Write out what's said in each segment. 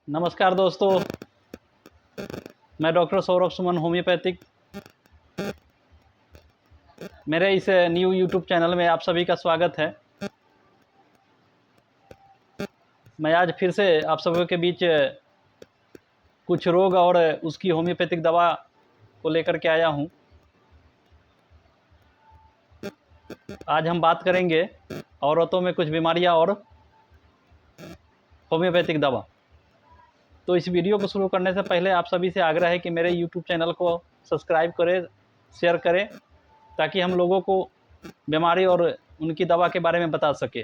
नमस्कार दोस्तों, मैं डॉक्टर सौरभ सुमन होम्योपैथिक। मेरे इस न्यू यूट्यूब चैनल में आप सभी का स्वागत है। मैं आज फिर से आप सभी के बीच कुछ रोग और उसकी होम्योपैथिक दवा को लेकर के आया हूं। आज हम बात करेंगे औरतों में कुछ बीमारियां और होम्योपैथिक दवा। तो इस वीडियो को शुरू करने से पहले आप सभी से आग्रह है कि मेरे यूट्यूब चैनल को सब्सक्राइब करें, शेयर करें, ताकि हम लोगों को बीमारी और उनकी दवा के बारे में बता सके।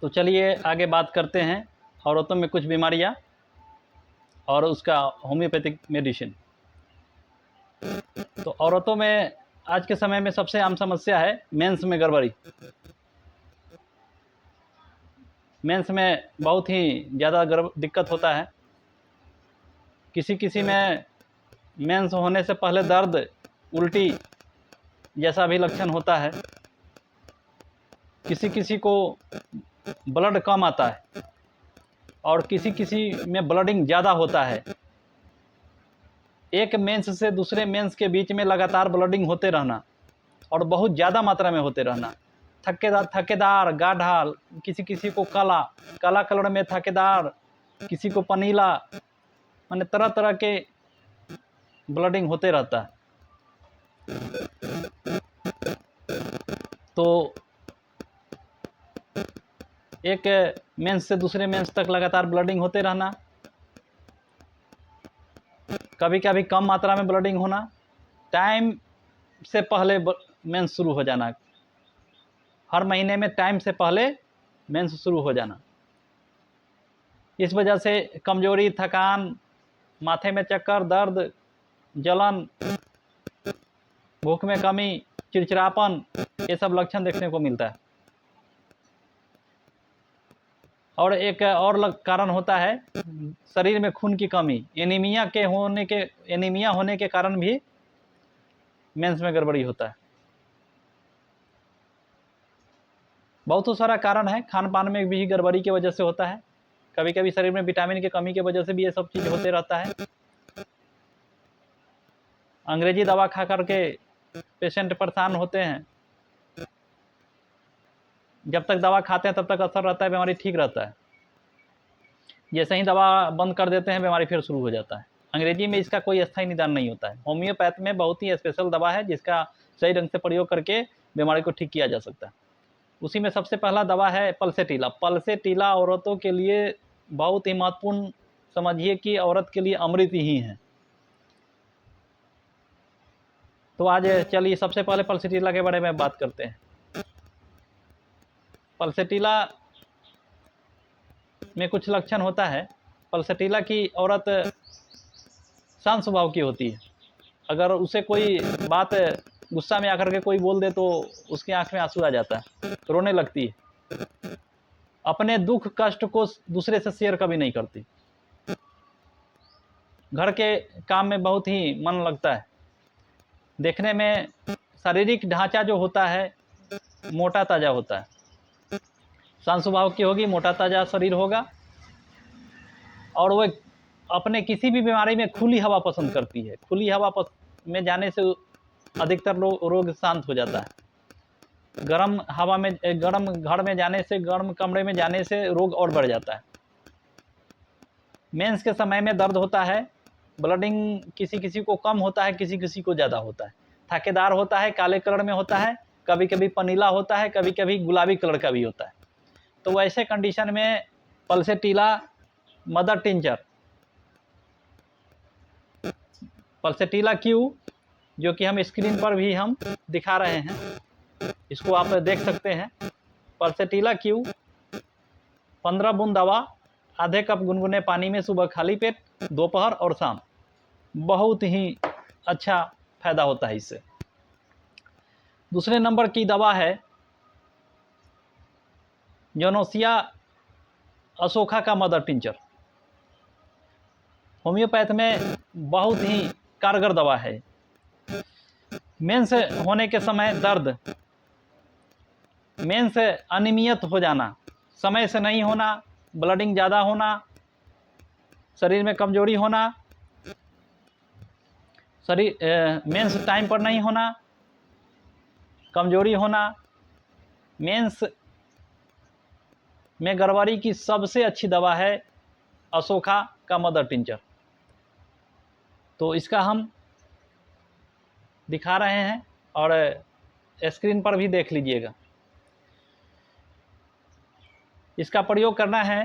तो चलिए आगे बात करते हैं औरतों में कुछ बीमारियां और उसका होम्योपैथिक मेडिसिन। तो औरतों में आज के समय में सबसे आम समस्या है मेंस में गड़बड़ी। मेंस में बहुत ही ज़्यादा दिक्कत होता है। किसी किसी में मेंस होने से पहले दर्द, उल्टी जैसा भी लक्षण होता है। किसी किसी को ब्लड कम आता है और किसी किसी में ब्लडिंग ज़्यादा होता है। एक मेंस से दूसरे मेंस के बीच में लगातार ब्लडिंग होते रहना और बहुत ज़्यादा मात्रा में होते रहना। थकेदार, गाढ़ा, किसी किसी को काला कलर में थकेदार, किसी को पनीला, माने तरह तरह के ब्लडिंग होते रहता है। तो एक मेंस से दूसरे मेंस तक लगातार ब्लडिंग होते रहना, कभी कभी कम मात्रा में ब्लडिंग होना, टाइम से पहले मेंस शुरू हो जाना, हर महीने में टाइम से पहले मेंस शुरू हो जाना। इस वजह से कमजोरी, थकान, माथे में चक्कर, दर्द, जलन, भूख में कमी, चिड़चिड़ापन, ये सब लक्षण देखने को मिलता है। और एक और कारण होता है शरीर में खून की कमी। एनीमिया होने के कारण भी मेंस में गड़बड़ी होता है। बहुत सारा कारण है, खान पान में भी गड़बड़ी की वजह से होता है। कभी कभी शरीर में विटामिन की कमी की वजह से भी ये सब चीज़ होते रहता है। अंग्रेजी दवा खा करके पेशेंट परेशान होते हैं। जब तक दवा खाते हैं तब तक असर रहता है, बीमारी ठीक रहता है। जैसे ही दवा बंद कर देते हैं बीमारी फिर शुरू हो जाता है। अंग्रेजी में इसका कोई स्थायी निदान नहीं होता है। होम्योपैथ में बहुत ही स्पेशल दवा है जिसका सही ढंग से प्रयोग करके बीमारी को ठीक किया जा सकता है। उसी में सबसे पहला दवा है पल्सेटिला। पल्सेटिला औरतों के लिए बहुत ही महत्वपूर्ण, समझिए कि औरत के लिए अमृत ही है। तो आज चलिए सबसे पहले पल्सेटिला के बारे में बात करते हैं। पल्सेटिला में कुछ लक्षण होता है। पल्सेटिला की औरत शांत स्वभाव की होती है। अगर उसे कोई बात गुस्सा में आकर के कोई बोल दे तो उसकी आंख में आंसू आ जाता है, रोने लगती है। अपने दुख कष्ट को दूसरे से शेयर कभी नहीं करती। घर के काम में बहुत ही मन लगता है। देखने में शारीरिक ढांचा जो होता है मोटा ताजा होता है। शांत स्वभाव की होगी, मोटा ताजा शरीर होगा और वह अपने किसी भी बीमारी में खुली हवा पसंद करती है। खुली हवा में जाने से अधिकतर रोग शांत हो जाता है। गर्म घर में जाने से, गर्म कमरे में जाने से रोग और बढ़ जाता है। मेंस के समय में दर्द होता है। ब्लडिंग किसी किसी को कम होता है, किसी किसी को ज़्यादा होता है। थकेदार होता है, काले कलर में होता है, कभी कभी पनीला होता है, कभी कभी गुलाबी कलर का भी होता है। तो वैसे कंडीशन में pulsatilla mother tincture, pulsatilla Q, जो कि हम स्क्रीन पर भी हम दिखा रहे हैं, इसको आप देख सकते हैं। पल्सेटिला क्यू 15 बूंद दवा, आधे कप गुनगुने पानी में सुबह खाली पेट, दोपहर और शाम। बहुत ही अच्छा फायदा होता है इससे। दूसरे नंबर की दवा है जोनोसिया अशोका का मदर टिंचर। होम्योपैथ में बहुत ही कारगर दवा है। मेंस होने के समय दर्द, मेंस अनियमित हो जाना, समय से नहीं होना, ब्लडिंग ज़्यादा होना, शरीर में कमजोरी होना, शरीर मेंस टाइम पर नहीं होना, कमजोरी होना, मेंस में गड़बड़ी की सबसे अच्छी दवा है अशोका का मदर टिंचर। तो इसका हम दिखा रहे हैं और स्क्रीन पर भी देख लीजिएगा। इसका प्रयोग करना है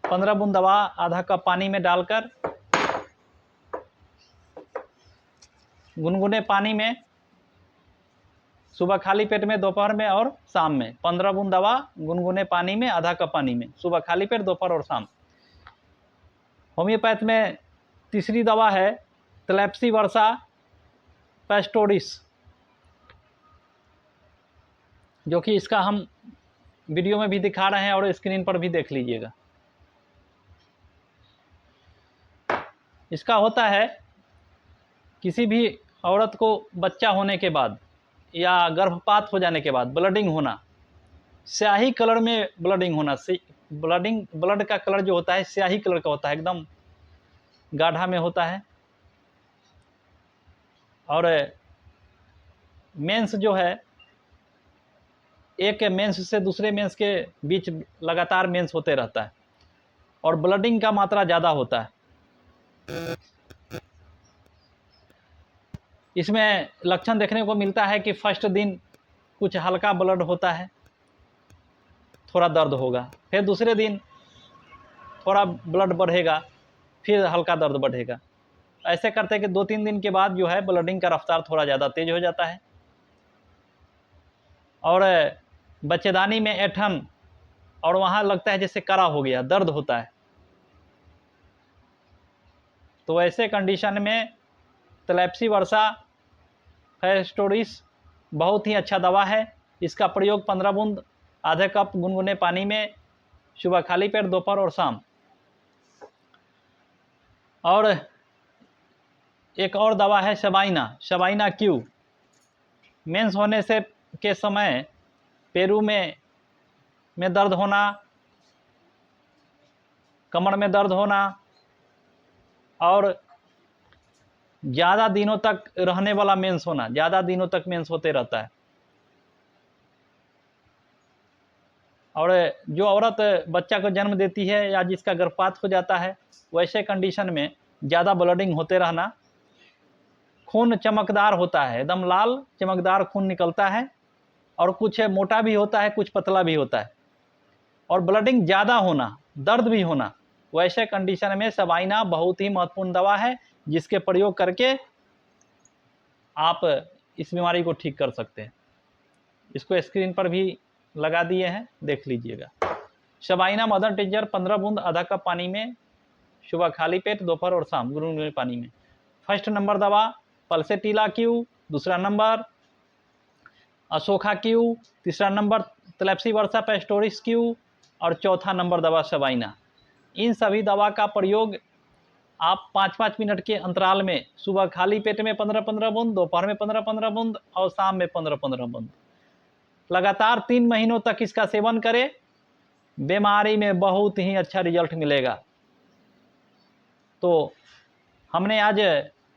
15 बूंद दवा आधा कप पानी में डालकर गुनगुने पानी में सुबह खाली पेट में, दोपहर में और शाम में। 15 बूंद दवा गुनगुने पानी में आधा कप पानी में, सुबह खाली पेट, दोपहर और शाम। होम्योपैथ में तीसरी दवा है तलेप्सी वर्सा पैस्टोरिस, जो कि इसका हम वीडियो में भी दिखा रहे हैं और स्क्रीन पर भी देख लीजिएगा। इसका होता है किसी भी औरत को बच्चा होने के बाद या गर्भपात हो जाने के बाद ब्लडिंग होना, स्याही कलर में ब्लडिंग होना। ब्लड का कलर जो होता है स्याही कलर का होता है, एकदम गाढ़ा में होता है। और मेंस जो है, एक मेंस से दूसरे मेंस के बीच लगातार मेंस होते रहता है और ब्लडिंग का मात्रा ज़्यादा होता है। इसमें लक्षण देखने को मिलता है कि फर्स्ट दिन कुछ हल्का ब्लड होता है, थोड़ा दर्द होगा, फिर दूसरे दिन थोड़ा ब्लड बढ़ेगा, फिर हल्का दर्द बढ़ेगा। ऐसे करते कि 2-3 दिन के बाद जो है ब्लडिंग का रफ्तार थोड़ा ज़्यादा तेज हो जाता है और बच्चेदानी में ऐंठन और वहाँ लगता है जैसे कड़ा हो गया, दर्द होता है। तो ऐसे कंडीशन में तलेप्सी वर्सा पैस्टोरिस बहुत ही अच्छा दवा है। इसका प्रयोग 15 बूंद आधे कप गुनगुने पानी में सुबह खाली पेट, दोपहर और शाम। और एक और दवा है शबाइना क्यू। मेंस होने से के समय पेरू में दर्द होना, कमर में दर्द होना और ज़्यादा दिनों तक रहने वाला मेंस होना, ज़्यादा दिनों तक मेंस होते रहता है। और जो औरत बच्चा को जन्म देती है या जिसका गर्भपात हो जाता है, वैसे कंडीशन में ज़्यादा ब्लडिंग होते रहना, खून चमकदार होता है, एकदम लाल चमकदार खून निकलता है और कुछ मोटा भी होता है, कुछ पतला भी होता है और ब्लडिंग ज़्यादा होना, दर्द भी होना, वैसे कंडीशन में शबाइना बहुत ही महत्वपूर्ण दवा है, जिसके प्रयोग करके आप इस बीमारी को ठीक कर सकते हैं। इसको स्क्रीन पर भी लगा दिए हैं, देख लीजिएगा। शबाइना मदर टिंचर 15 बूंद आधा कप पानी में सुबह खाली पेट, दोपहर और शाम गुनगुने पानी में। फर्स्ट नंबर दवा पल्सेटिला क्यू, दूसरा नंबर अशोका क्यू, तीसरा नंबर तलेप्सी वर्सा पैस्टोरिस क्यू और चौथा नंबर दवा शबाइना। इन सभी दवा का प्रयोग आप 5-5 मिनट के अंतराल में सुबह खाली पेट में 15-15 बूंद, दोपहर में 15-15 बूंद और शाम में 15-15 बूंद लगातार 3 महीनों तक इसका सेवन करें। बीमारी में बहुत ही अच्छा रिजल्ट मिलेगा। तो हमने आज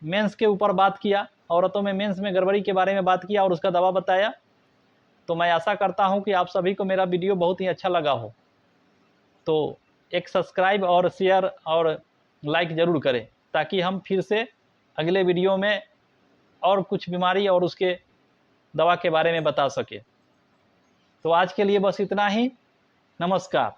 मेंस के ऊपर बात किया, औरतों में मेंस में गड़बड़ी के बारे में बात किया और उसका दवा बताया। तो मैं आशा करता हूं कि आप सभी को मेरा वीडियो बहुत ही अच्छा लगा हो। तो एक सब्सक्राइब और शेयर और लाइक ज़रूर करें, ताकि हम फिर से अगले वीडियो में और कुछ बीमारी और उसके दवा के बारे में बता सके। तो आज के लिए बस इतना ही। नमस्कार।